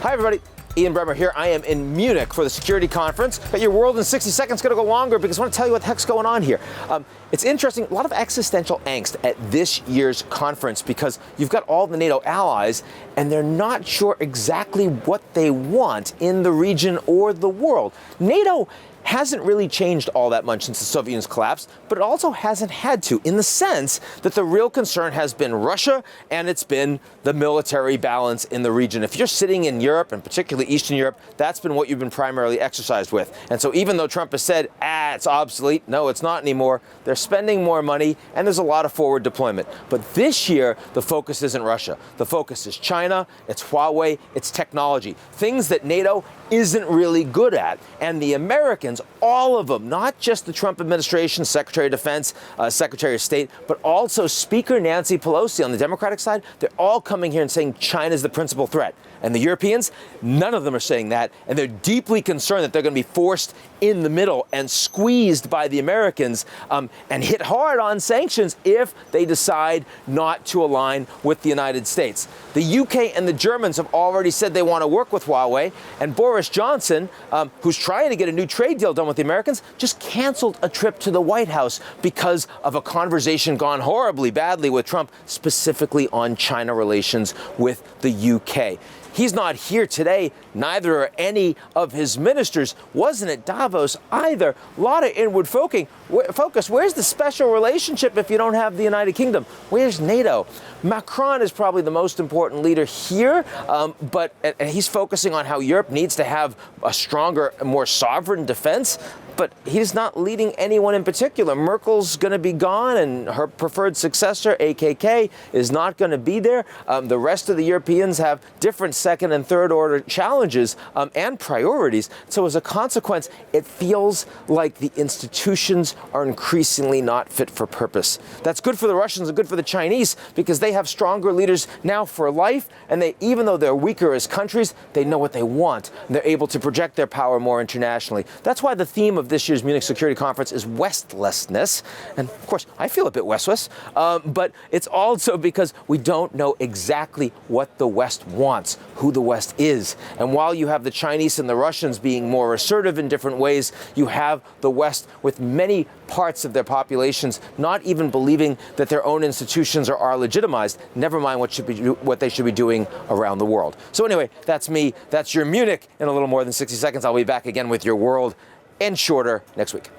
Hi, everybody. Ian Bremmer here. I am in Munich for the security conference. But your world in 60 seconds is going to go longer because I want to tell you what the heck's going on here. It's interesting, a lot of existential angst at this year's conference because you've got all the NATO allies and they're not sure exactly what they want in the region or the world. NATO hasn't really changed all that much since the Soviet Union's collapse, but it also hasn't had to, in the sense that the real concern has been Russia and it's been the military balance in the region. If you're sitting in Europe, and particularly Eastern Europe, that's been what you've been primarily exercised with. And so even though Trump has said, it's obsolete, no, it's not anymore, they're spending more money and there's a lot of forward deployment. But this year, the focus isn't Russia. The focus is China, it's Huawei, it's technology, things that NATO isn't really good at. And the Americans, all of them, not just the Trump administration, Secretary of Defense, Secretary of State, but also Speaker Nancy Pelosi on the Democratic side, they're all coming here and saying China's the principal threat. And the Europeans, none of them are saying that, and they're deeply concerned that they're going to be forced in the middle and squeezed by the Americans and hit hard on sanctions if they decide not to align with the United States. The UK and the Germans have already said they want to work with Huawei, and Boris Johnson, who's trying to get a new trade deal done with the Americans, just canceled a trip to the White House because of a conversation gone horribly badly with Trump, specifically on China relations with the UK. He's not here today, neither are any of his ministers. Wasn't at Davos either. A lot of inward focus. Where's the special relationship if you don't have the United Kingdom? Where's NATO? Macron is probably the most important leader here, but he's focusing on how Europe needs to have a stronger, more sovereign defense. But he's not leading anyone in particular. Merkel's going to be gone, and her preferred successor, AKK, is not going to be there. The rest of the Europeans have different second and third order challenges and priorities. So as a consequence, it feels like the institutions are increasingly not fit for purpose. That's good for the Russians and good for the Chinese because they have stronger leaders now for life, and they, even though they're weaker as countries, they know what they want, and they're able to project their power more internationally. That's why the theme of this year's Munich Security Conference is Westlessness. And of course, I feel a bit West-West, but it's also because we don't know exactly what the West wants, who the West is. And while you have the Chinese and the Russians being more assertive in different ways, you have the West with many parts of their populations not even believing that their own institutions are legitimized, never mind what they should be doing around the world. So anyway, that's me. That's your Munich in a little more than 60 seconds. I'll be back again with your world and shorter next week.